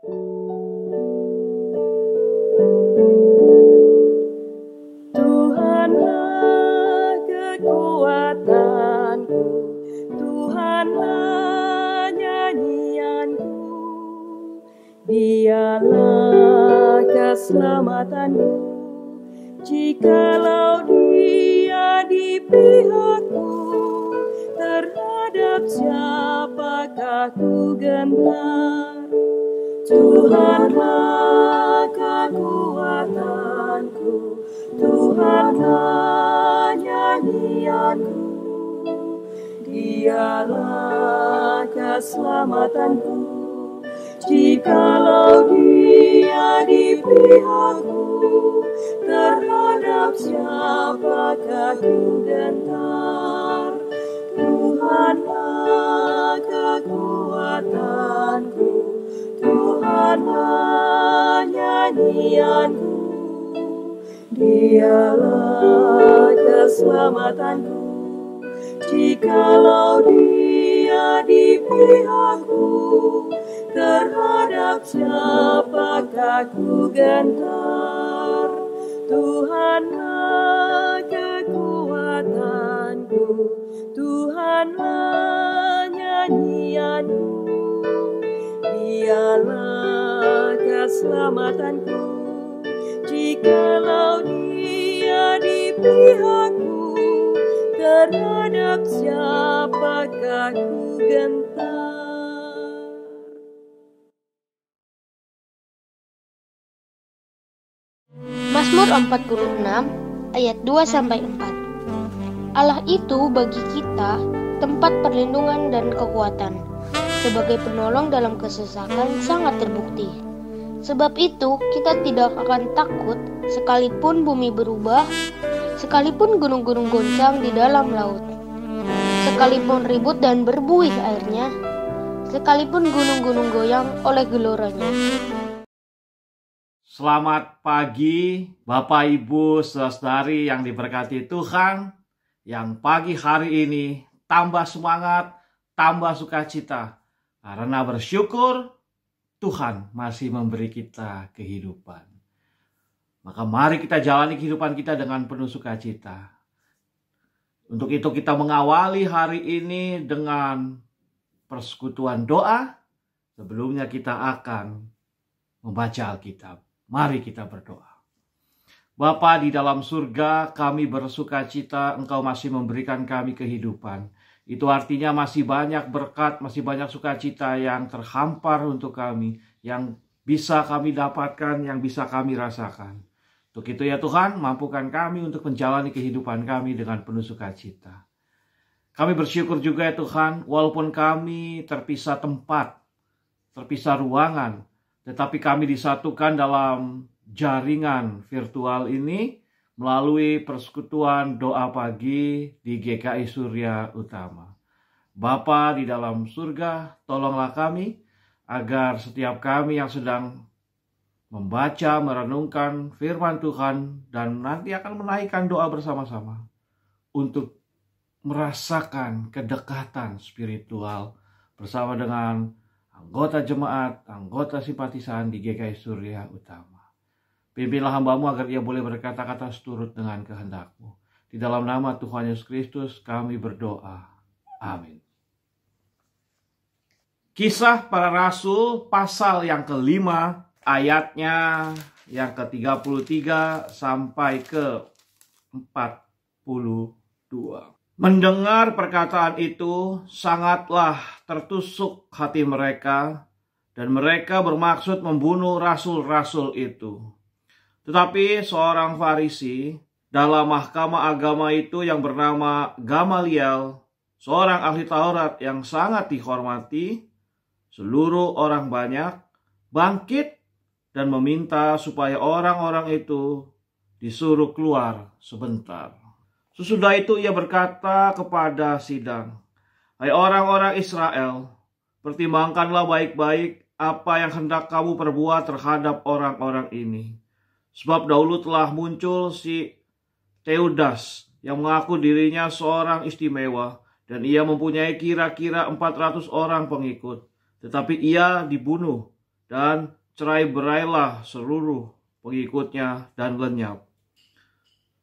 Tuhanlah kekuatanku, Tuhanlah nyanyianku, Dialah keselamatanku. Jikalau Dia di pihakku, terhadap siapakah ku gentar? Tuhanlah kekuatanku, Tuhanlah nyanyianku, Dialah keselamatanku. Jikalau Dia di pihakku, terhadap siapakah ku gentar? Tuhanlah kekuatanku, Tuhanlah nyanyianku, Dialah keselamatanku. Jikalau Dia di pihakku, terhadap siapakah ku gentar? Tuhanlah kekuatanku, Tuhanlah nyanyianku, Dialah keselamatanku. Jikalau Dia di pihakku, terhadap siapakah ku gentar? Mazmur 46 ayat 2-4. Allah itu bagi kita tempat perlindungan dan kekuatan, sebagai penolong dalam kesesakan sangat terbukti. Sebab itu kita tidak akan takut sekalipun bumi berubah, sekalipun gunung-gunung goncang di dalam laut, sekalipun ribut dan berbuih airnya, sekalipun gunung-gunung goyang oleh geloranya. Selamat pagi Bapak Ibu Saudari yang diberkati Tuhan, yang pagi hari ini tambah semangat, tambah sukacita, karena bersyukur Tuhan masih memberi kita kehidupan. Maka mari kita jalani kehidupan kita dengan penuh sukacita. Untuk itu kita mengawali hari ini dengan persekutuan doa. Sebelumnya kita akan membaca Alkitab. Mari kita berdoa. Bapa di dalam surga, kami bersukacita Engkau masih memberikan kami kehidupan. Itu artinya masih banyak berkat, masih banyak sukacita yang terhampar untuk kami, yang bisa kami dapatkan, yang bisa kami rasakan. Untuk itu ya Tuhan, mampukan kami untuk menjalani kehidupan kami dengan penuh sukacita. Kami bersyukur juga ya Tuhan, walaupun kami terpisah tempat, terpisah ruangan, tetapi kami disatukan dalam jaringan virtual ini melalui persekutuan doa pagi di GKI Surya Utama. Bapa di dalam surga, tolonglah kami agar setiap kami yang sedang membaca, merenungkan firman Tuhan dan nanti akan menaikkan doa bersama-sama untuk merasakan kedekatan spiritual bersama dengan anggota jemaat, anggota simpatisan di GKI Surya Utama. Pimpinlah hamba-Mu agar ia boleh berkata-kata seturut dengan kehendak-Mu. Di dalam nama Tuhan Yesus Kristus kami berdoa. Amin. Kisah para Rasul pasal yang kelima, ayatnya yang ke-33 sampai ke-42. Mendengar perkataan itu, sangatlah tertusuk hati mereka, dan mereka bermaksud membunuh rasul-rasul itu. Tetapi seorang Farisi dalam mahkamah agama itu yang bernama Gamaliel, seorang ahli Taurat yang sangat dihormati seluruh orang banyak, bangkit dan meminta supaya orang-orang itu disuruh keluar sebentar. Sesudah itu ia berkata kepada sidang, "Hai orang-orang Israel, pertimbangkanlah baik-baik apa yang hendak kamu perbuat terhadap orang-orang ini. Sebab dahulu telah muncul si Teudas yang mengaku dirinya seorang istimewa, dan ia mempunyai kira-kira 400 orang pengikut. Tetapi ia dibunuh dan cerai-berailah seluruh pengikutnya dan lenyap.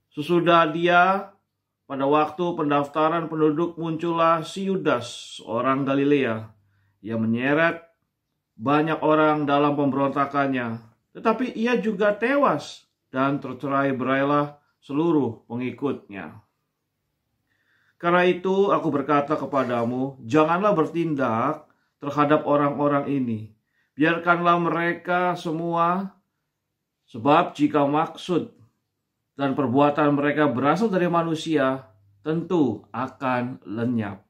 Sesudah dia, pada waktu pendaftaran penduduk muncullah si Yudas, orang Galilea. Ia menyeret banyak orang dalam pemberontakannya, tetapi ia juga tewas dan tercerai-berailah seluruh pengikutnya. Karena itu aku berkata kepadamu, janganlah bertindak terhadap orang-orang ini. Biarkanlah mereka semua, sebab jika maksud dan perbuatan mereka berasal dari manusia, tentu akan lenyap.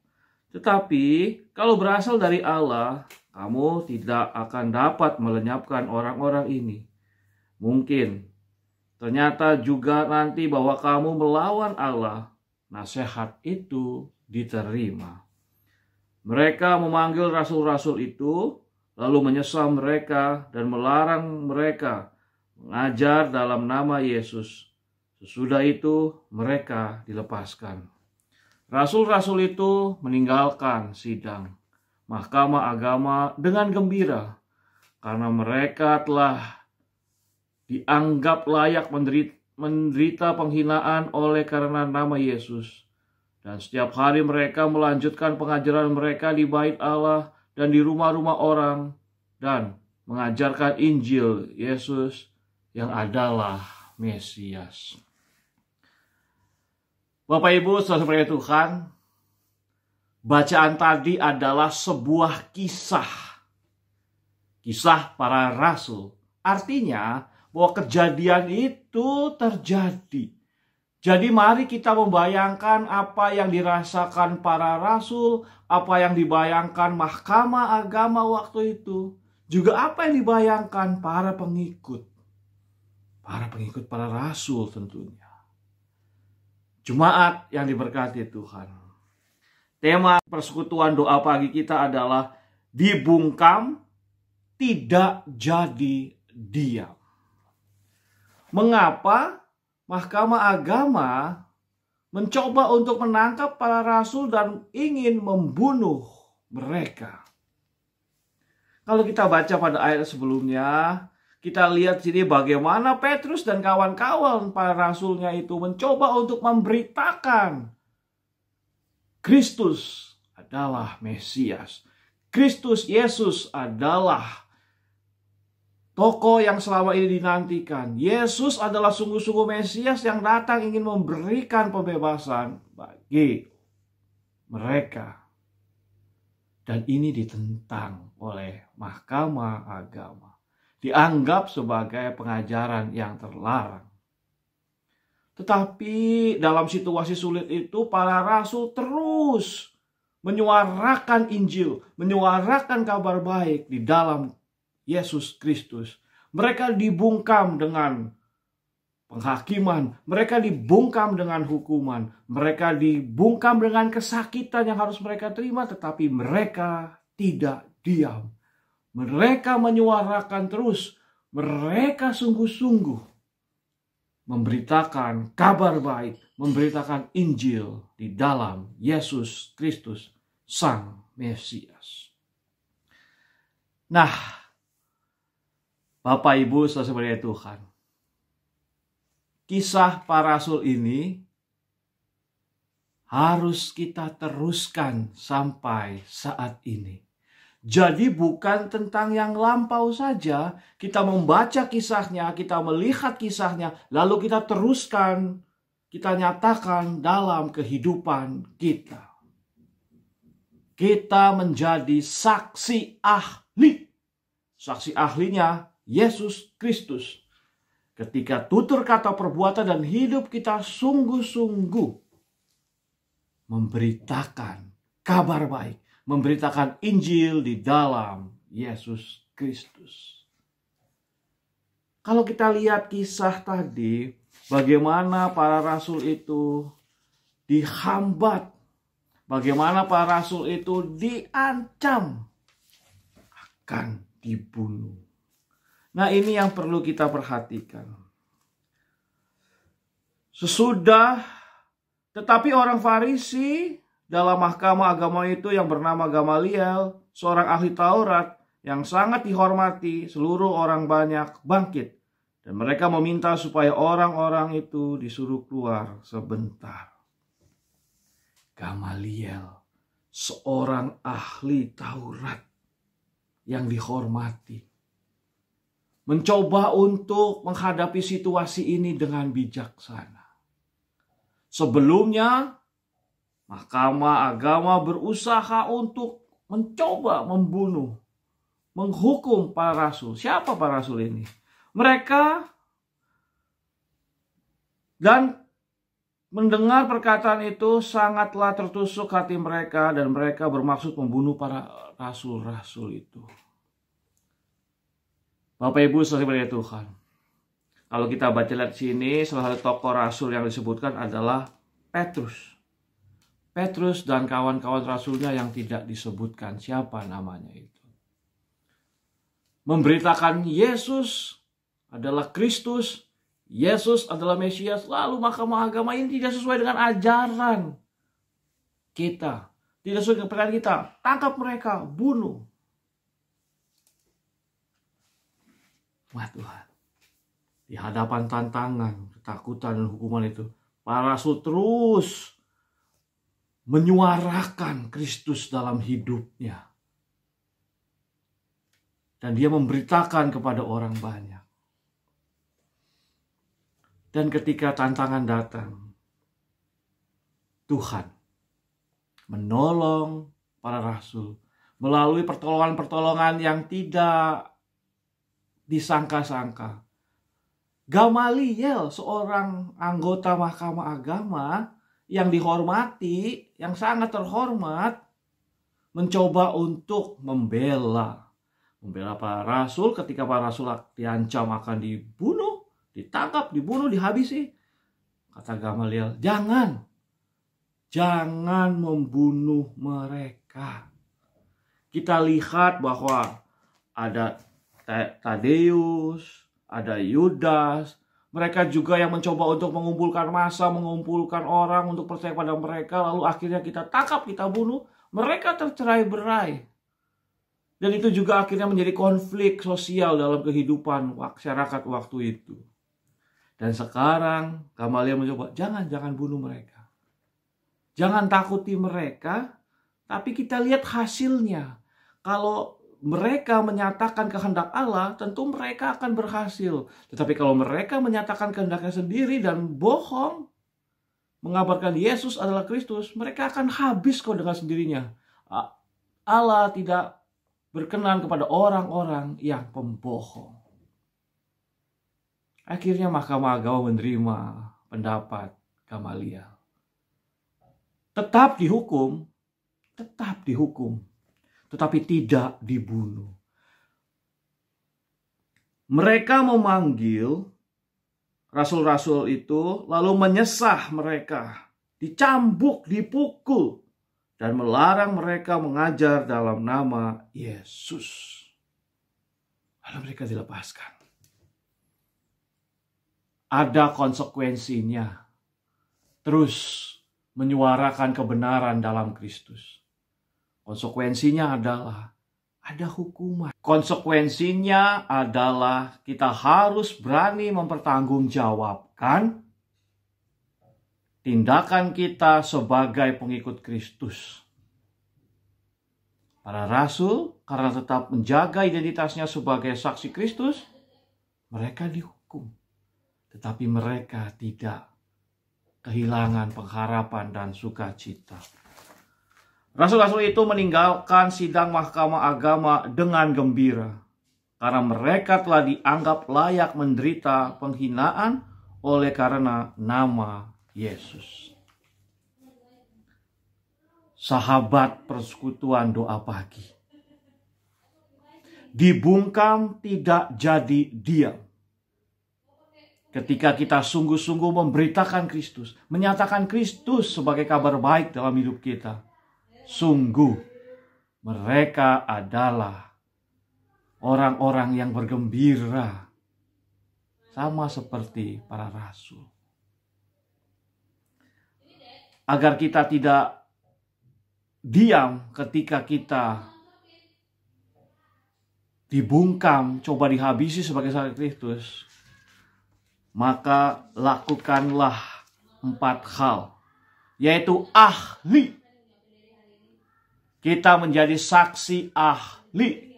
Tetapi kalau berasal dari Allah, kamu tidak akan dapat melenyapkan orang-orang ini. Mungkin ternyata juga nanti bahwa kamu melawan Allah, nasihat itu diterima. Mereka memanggil rasul-rasul itu, lalu menyesal mereka dan melarang mereka mengajar dalam nama Yesus. Sesudah itu mereka dilepaskan. Rasul-rasul itu meninggalkan sidang mahkamah agama dengan gembira, karena mereka telah dianggap layak menderita penghinaan oleh karena nama Yesus. Dan setiap hari mereka melanjutkan pengajaran mereka di bait Allah dan di rumah-rumah orang, dan mengajarkan Injil Yesus yang adalah Mesias. Bapak Ibu, saudara Tuhan, bacaan tadi adalah sebuah kisah para rasul. Artinya bahwa kejadian itu terjadi. Jadi mari kita membayangkan apa yang dirasakan para rasul, apa yang dibayangkan mahkamah agama waktu itu, juga apa yang dibayangkan para pengikut para rasul tentunya. Jemaat yang diberkati Tuhan. Tema persekutuan doa pagi kita adalah dibungkam, tidak jadi diam. Mengapa mahkamah agama mencoba untuk menangkap para rasul dan ingin membunuh mereka? Kalau kita baca pada ayat sebelumnya, kita lihat sini bagaimana Petrus dan kawan-kawan para rasulnya itu mencoba untuk memberitakan Kristus adalah Mesias. Kristus Yesus adalah tokoh yang selama ini dinantikan. Yesus adalah sungguh-sungguh Mesias yang datang ingin memberikan pembebasan bagi mereka. Dan ini ditentang oleh mahkamah agama. Dianggap sebagai pengajaran yang terlarang. Tetapi dalam situasi sulit itu para rasul terus menyuarakan Injil, menyuarakan kabar baik di dalam Yesus Kristus. Mereka dibungkam dengan penghakiman, mereka dibungkam dengan hukuman, mereka dibungkam dengan kesakitan yang harus mereka terima, tetapi mereka tidak diam. Mereka menyuarakan terus, mereka sungguh-sungguh memberitakan kabar baik, memberitakan Injil di dalam Yesus Kristus, Sang Mesias. Nah, Bapak Ibu saudara Tuhan, kisah para rasul ini harus kita teruskan sampai saat ini. Jadi bukan tentang yang lampau saja, kita membaca kisahnya, kita melihat kisahnya, lalu kita teruskan, kita nyatakan dalam kehidupan kita. Kita menjadi saksi ahli. Saksi ahlinya Yesus Kristus. Ketika tutur kata perbuatan dan hidup kita sungguh-sungguh memberitakan kabar baik, memberitakan Injil di dalam Yesus Kristus. Kalau kita lihat kisah tadi, bagaimana para rasul itu dihambat, bagaimana para rasul itu diancam akan dibunuh. Nah, ini yang perlu kita perhatikan. Tetapi orang Farisi dalam mahkamah agama itu yang bernama Gamaliel, seorang ahli Taurat, yang sangat dihormati seluruh orang banyak bangkit. Dan mereka meminta supaya orang-orang itu disuruh keluar sebentar. Gamaliel, seorang ahli Taurat yang dihormati, mencoba untuk menghadapi situasi ini dengan bijaksana. Sebelumnya, Mahkamah Agama berusaha untuk mencoba membunuh, menghukum para rasul. Siapa para rasul ini? Mereka dan mendengar perkataan itu sangatlah tertusuk hati mereka dan mereka bermaksud membunuh para rasul-rasul itu. Bapak Ibu saudara Tuhan, kalau kita baca lihat sini, salah satu tokoh rasul yang disebutkan adalah Petrus. Petrus dan kawan-kawan rasulnya yang tidak disebutkan siapa namanya itu. Memberitakan Yesus adalah Kristus, Yesus adalah Mesias, lalu Mahkamah Agama ini tidak sesuai dengan ajaran kita. Tidak sesuai dengan perkataan kita. Tangkap mereka, bunuh. Wah Tuhan, di hadapan tantangan, ketakutan, dan hukuman itu, para rasul terus menyuarakan Kristus dalam hidupnya. Dan dia memberitakan kepada orang banyak. Dan ketika tantangan datang, Tuhan menolong para rasul melalui pertolongan-pertolongan yang tidak disangka-sangka. Gamaliel, seorang anggota Mahkamah Agama yang dihormati, yang sangat terhormat, mencoba untuk membela para rasul ketika para rasul diancam akan dibunuh, ditangkap, dibunuh, dihabisi. Kata Gamaliel, jangan membunuh mereka. Kita lihat bahwa ada Tadeus, ada Yudas. Mereka juga yang mencoba untuk mengumpulkan massa, mengumpulkan orang untuk percaya pada mereka. Lalu akhirnya kita tangkap, kita bunuh. Mereka tercerai-berai. Dan itu juga akhirnya menjadi konflik sosial dalam kehidupan masyarakat waktu itu. Dan sekarang Gamaliel mencoba, jangan bunuh mereka. Jangan takuti mereka, tapi kita lihat hasilnya. Kalau mereka menyatakan kehendak Allah, tentu mereka akan berhasil. Tetapi kalau mereka menyatakan kehendaknya sendiri dan bohong, mengabarkan Yesus adalah Kristus, mereka akan habis kok dengan sendirinya. Allah tidak berkenan kepada orang-orang yang pembohong. Akhirnya Mahkamah Agama menerima pendapat Gamaliel. Tetap dihukum, tetapi tidak dibunuh. Mereka memanggil rasul-rasul itu, lalu menyesah mereka, dicambuk, dipukul, dan melarang mereka mengajar dalam nama Yesus. Lalu mereka dilepaskan. Ada konsekuensinya. Terus menyuarakan kebenaran dalam Kristus. Konsekuensinya adalah ada hukuman. Konsekuensinya adalah kita harus berani mempertanggungjawabkan tindakan kita sebagai pengikut Kristus. Para rasul karena tetap menjaga identitasnya sebagai saksi Kristus, mereka dihukum. Tetapi mereka tidak kehilangan pengharapan dan sukacita. Rasul-rasul itu meninggalkan sidang Mahkamah Agama dengan gembira. Karena mereka telah dianggap layak menderita penghinaan oleh karena nama Yesus. Sahabat persekutuan doa pagi. Dibungkam tidak jadi diam. Ketika kita sungguh-sungguh memberitakan Kristus, menyatakan Kristus sebagai kabar baik dalam hidup kita, sungguh mereka adalah orang-orang yang bergembira, sama seperti para rasul. Agar kita tidak diam ketika kita dibungkam, coba dihabisi sebagai saksi Kristus, maka lakukanlah 4 hal, yaitu ahli. Kita menjadi saksi ahli.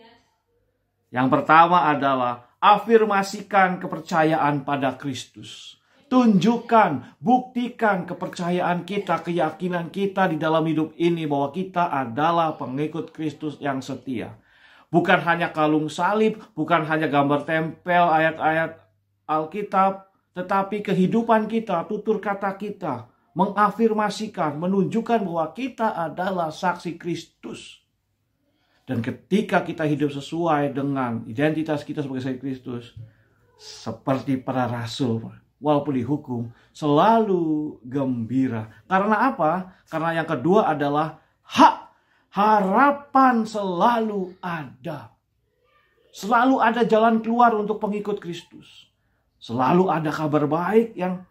Yang pertama adalah afirmasikan kepercayaan pada Kristus. Tunjukkan, buktikan kepercayaan kita, keyakinan kita di dalam hidup ini bahwa kita adalah pengikut Kristus yang setia. Bukan hanya kalung salib, bukan hanya gambar tempel ayat-ayat Alkitab, tetapi kehidupan kita, tutur kata kita, mengafirmasikan, menunjukkan bahwa kita adalah saksi Kristus. Dan ketika kita hidup sesuai dengan identitas kita sebagai saksi Kristus, seperti para rasul, walaupun dihukum, selalu gembira. Karena apa? Karena yang kedua adalah harapan selalu ada. Selalu ada jalan keluar untuk pengikut Kristus. Selalu ada kabar baik yang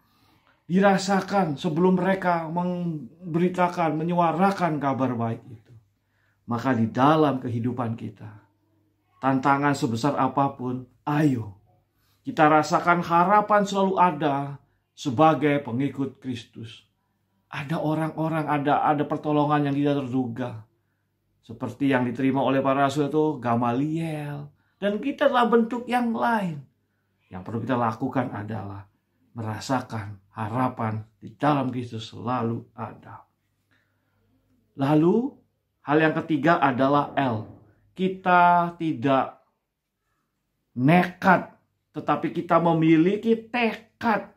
dirasakan sebelum mereka memberitakan, menyuarakan kabar baik itu. Maka di dalam kehidupan kita, tantangan sebesar apapun, ayo kita rasakan harapan selalu ada sebagai pengikut Kristus. Ada orang-orang, ada pertolongan yang tidak terduga. Seperti yang diterima oleh para rasul itu Gamaliel. Dan kita dalam bentuk yang lain. Yang perlu kita lakukan adalah merasakan harapan di dalam Kristus selalu ada. Lalu hal yang ketiga adalah L. Kita tidak nekat, tetapi kita memiliki tekad.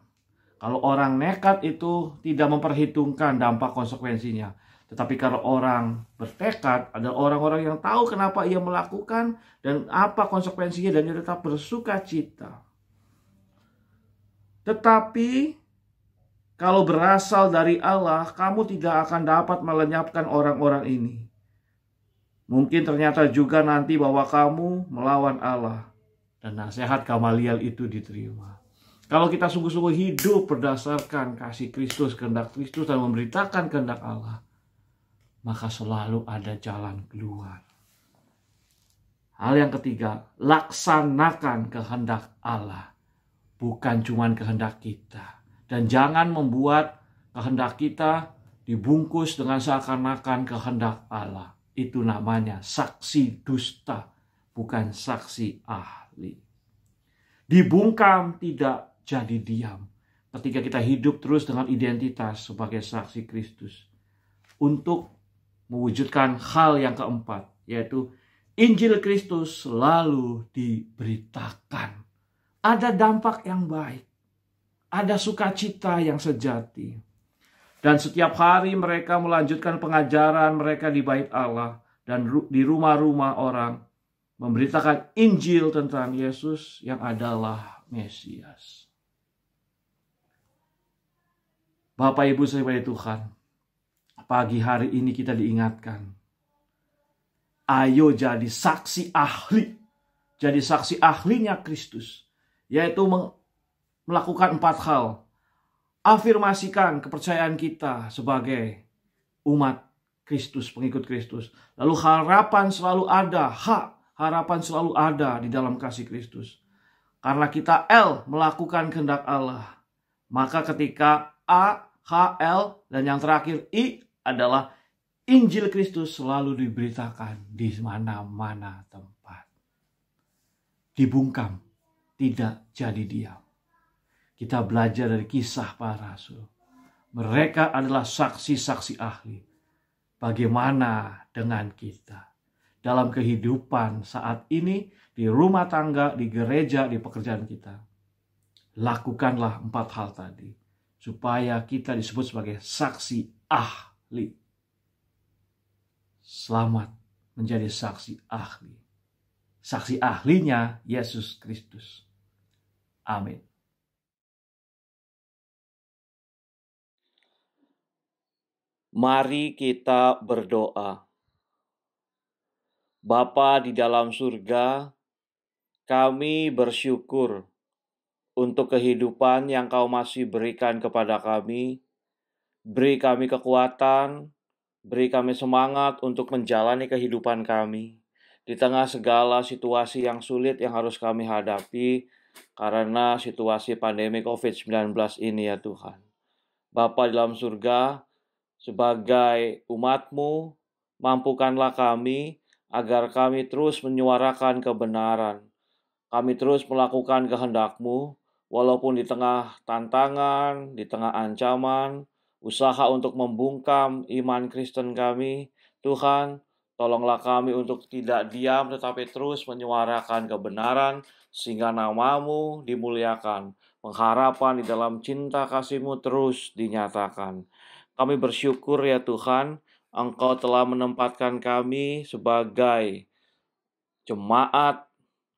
Kalau orang nekat itu tidak memperhitungkan dampak konsekuensinya. Tetapi kalau orang bertekad, ada orang-orang yang tahu kenapa ia melakukan dan apa konsekuensinya dan dia tetap bersuka cita. Tetapi kalau berasal dari Allah, kamu tidak akan dapat melenyapkan orang-orang ini. Mungkin ternyata juga nanti bahwa kamu melawan Allah. Dan nasihat Gamaliel itu diterima. Kalau kita sungguh-sungguh hidup berdasarkan kasih Kristus, kehendak Kristus, dan memberitakan kehendak Allah, maka selalu ada jalan keluar. Hal yang ketiga, laksanakan kehendak Allah. Bukan cuma kehendak kita. Dan jangan membuat kehendak kita dibungkus dengan seakan-akan kehendak Allah. Itu namanya saksi dusta, bukan saksi ahli. Dibungkam tidak jadi diam. Ketika kita hidup terus dengan identitas sebagai saksi Kristus. Untuk mewujudkan hal yang keempat, yaitu Injil Kristus selalu diberitakan. Ada dampak yang baik. Ada sukacita yang sejati. Dan setiap hari mereka melanjutkan pengajaran mereka di bait Allah dan di rumah-rumah orang, memberitakan Injil tentang Yesus yang adalah Mesias. Bapak Ibu saudara Tuhan, pagi hari ini kita diingatkan, ayo jadi saksi ahli. Jadi saksi ahlinya Kristus, yaitu melakukan 4 hal. Afirmasikan kepercayaan kita sebagai umat Kristus, pengikut Kristus. Lalu harapan selalu ada, harapan selalu ada di dalam kasih Kristus. Karena kita L, melakukan kehendak Allah. Maka ketika A, H, L, dan yang terakhir I adalah Injil Kristus selalu diberitakan di mana-mana tempat. Dibungkam, tidak jadi diam. Kita belajar dari kisah para rasul. Mereka adalah saksi-saksi ahli. Bagaimana dengan kita? Dalam kehidupan saat ini, di rumah tangga, di gereja, di pekerjaan kita. Lakukanlah 4 hal tadi. Supaya kita disebut sebagai saksi ahli. Selamat menjadi saksi ahli. Saksi ahlinya Yesus Kristus. Amin. Mari kita berdoa. Bapa di dalam surga, kami bersyukur untuk kehidupan yang Kau masih berikan kepada kami. Beri kami kekuatan, beri kami semangat untuk menjalani kehidupan kami. di tengah segala situasi yang sulit yang harus kami hadapi karena situasi pandemi COVID-19 ini ya Tuhan. Bapa di dalam surga, sebagai umat-Mu, mampukanlah kami agar kami terus menyuarakan kebenaran. Kami terus melakukan kehendak-Mu, walaupun di tengah tantangan, di tengah ancaman, usaha untuk membungkam iman Kristen kami. Tuhan, tolonglah kami untuk tidak diam tetapi terus menyuarakan kebenaran sehingga nama-Mu dimuliakan. Pengharapan di dalam cinta kasih-Mu terus dinyatakan. Kami bersyukur ya Tuhan, Engkau telah menempatkan kami sebagai jemaat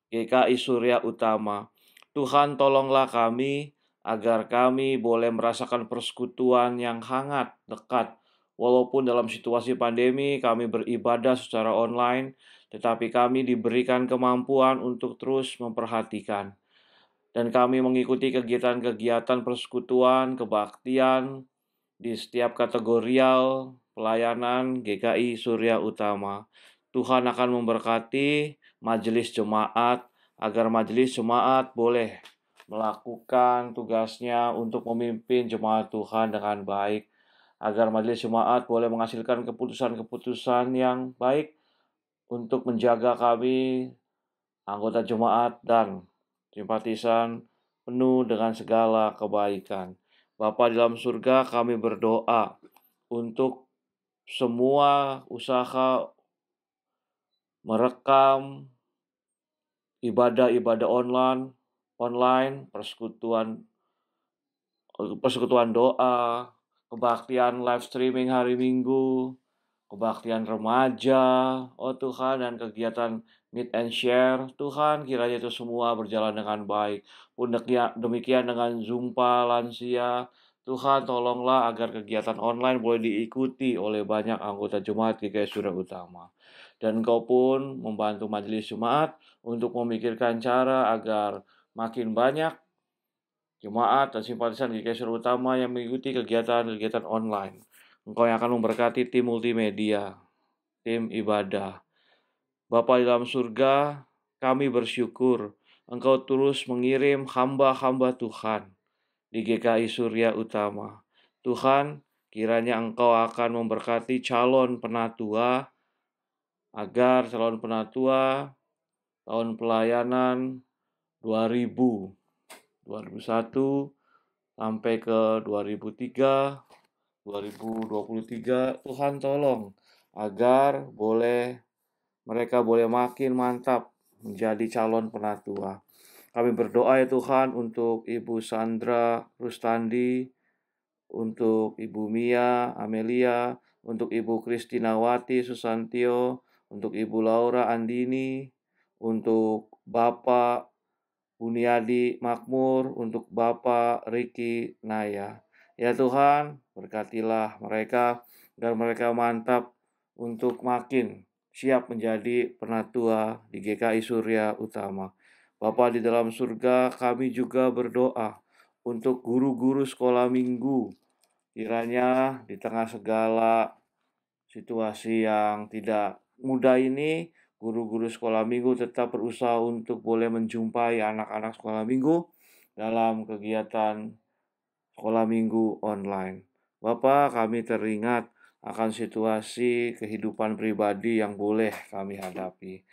GKI Surya Utama. Tuhan, tolonglah kami agar kami boleh merasakan persekutuan yang hangat, dekat. Walaupun dalam situasi pandemi kami beribadah secara online, tetapi kami diberikan kemampuan untuk terus memperhatikan. Dan kami mengikuti kegiatan-kegiatan persekutuan, kebaktian di setiap kategorial pelayanan GKI Surya Utama. Tuhan akan memberkati majelis jemaat agar majelis jemaat boleh melakukan tugasnya untuk memimpin jemaat Tuhan dengan baik, agar majelis jemaat boleh menghasilkan keputusan-keputusan yang baik untuk menjaga kami, anggota jemaat dan simpatisan penuh dengan segala kebaikan. Bapa di dalam surga, kami berdoa untuk semua usaha merekam ibadah-ibadah online, persekutuan doa, kebaktian live streaming hari Minggu, kebaktian remaja, oh Tuhan, dan kegiatan meet and share. Tuhan, kiranya itu semua berjalan dengan baik. Pun demikian dengan Zumpa lansia. Tuhan, tolonglah agar kegiatan online boleh diikuti oleh banyak anggota jemaat GKI Surya Utama. Dan Engkau pun membantu majelis jemaat untuk memikirkan cara agar makin banyak jemaat dan simpatisan GKI Surya Utama yang mengikuti kegiatan-kegiatan online. Engkau yang akan memberkati tim multimedia, tim ibadah. Bapa di dalam surga, kami bersyukur Engkau terus mengirim hamba-hamba Tuhan di GKI Surya Utama. Tuhan, kiranya Engkau akan memberkati calon penatua agar calon penatua tahun pelayanan 2001 sampai ke 2003, 2023, Tuhan tolong agar mereka boleh makin mantap menjadi calon penatua. Kami berdoa ya Tuhan untuk Ibu Sandra Rustandi, untuk Ibu Mia Amelia, untuk Ibu Kristinawati Susantio, untuk Ibu Laura Andini, untuk Bapak Buniadi Makmur, untuk Bapak Riki Naya. Ya Tuhan, berkatilah mereka agar mereka mantap untuk makin siap menjadi penatua di GKI Surya Utama. Bapa di dalam surga, kami juga berdoa untuk guru-guru sekolah minggu. Kiranya di tengah segala situasi yang tidak mudah ini, guru-guru sekolah minggu tetap berusaha untuk boleh menjumpai anak-anak sekolah minggu dalam kegiatan sekolah minggu online. Bapak, kami teringat akan situasi kehidupan pribadi yang boleh kami hadapi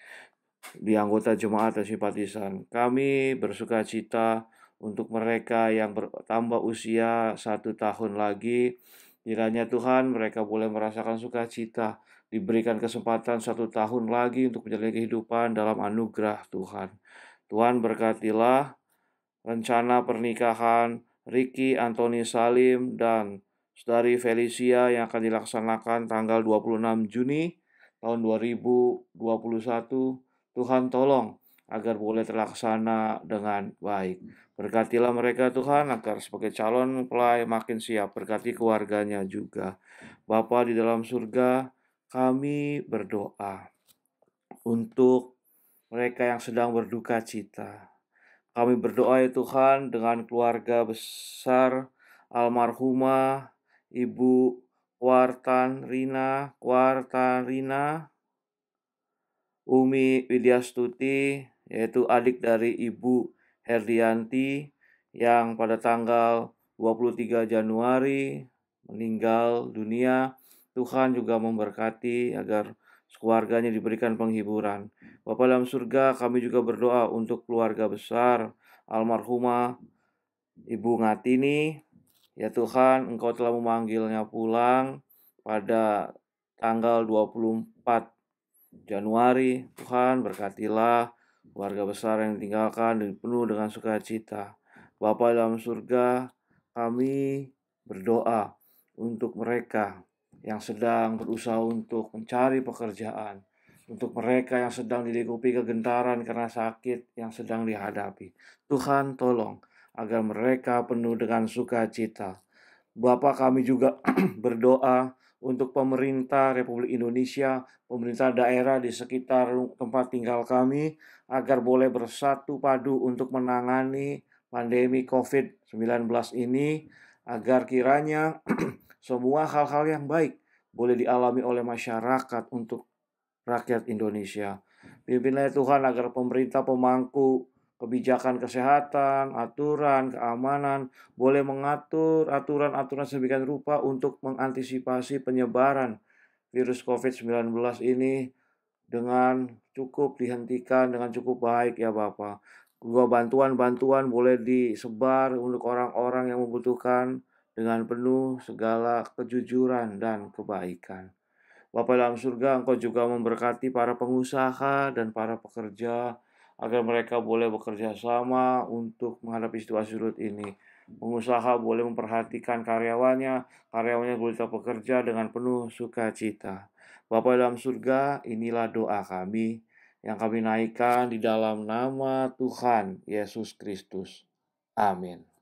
di anggota jemaat dan simpatisan. Kami bersuka cita untuk mereka yang bertambah usia 1 tahun lagi. Kiranya Tuhan mereka boleh merasakan sukacita, diberikan kesempatan 1 tahun lagi untuk menjalani kehidupan dalam anugerah Tuhan. Tuhan berkatilah rencana pernikahan Ricky Anthony Salim dan Saudari Felicia yang akan dilaksanakan tanggal 26 Juni tahun 2021. Tuhan tolong agar boleh terlaksana dengan baik. Berkatilah mereka Tuhan agar sebagai calon mempelai makin siap. Berkati keluarganya juga. Bapa di dalam surga, kami berdoa untuk mereka yang sedang berduka cita. Kami berdoa ya Tuhan dengan keluarga besar almarhumah Ibu Kwartan Rina Umi Widyastuti, yaitu adik dari Ibu Herdianti yang pada tanggal 23 Januari meninggal dunia. Tuhan juga memberkati agar keluarganya diberikan penghiburan. Bapa dalam surga, kami juga berdoa untuk keluarga besar almarhumah Ibu Ngatini. Ya Tuhan, Engkau telah memanggilnya pulang pada tanggal 24 Januari. Tuhan, berkatilah keluarga besar yang ditinggalkan dan penuh dengan sukacita. Bapa dalam surga, kami berdoa untuk mereka yang sedang berusaha untuk mencari pekerjaan, untuk mereka yang sedang dilingkupi kegentaran karena sakit yang sedang dihadapi. Tuhan, tolong agar mereka penuh dengan sukacita. Bapa, kami juga berdoa untuk pemerintah Republik Indonesia, pemerintah daerah di sekitar tempat tinggal kami, agar boleh bersatu padu untuk menangani pandemi COVID-19 ini, agar kiranya semua hal-hal yang baik boleh dialami oleh masyarakat untuk rakyat Indonesia. Pimpinlah Tuhan agar pemerintah pemangku kebijakan kesehatan, aturan, keamanan, boleh mengatur aturan-aturan sedemikian rupa untuk mengantisipasi penyebaran virus COVID-19 ini dengan cukup dihentikan, dengan cukup baik ya Bapak. Juga bantuan-bantuan boleh disebar untuk orang-orang yang membutuhkan dengan penuh segala kejujuran dan kebaikan. Bapa dalam surga, Engkau juga memberkati para pengusaha dan para pekerja agar mereka boleh bekerja sama untuk menghadapi situasi sulit ini. Pengusaha boleh memperhatikan karyawannya, karyawannya boleh tetap bekerja dengan penuh sukacita. Bapa dalam surga, inilah doa kami yang kami naikkan di dalam nama Tuhan Yesus Kristus. Amin.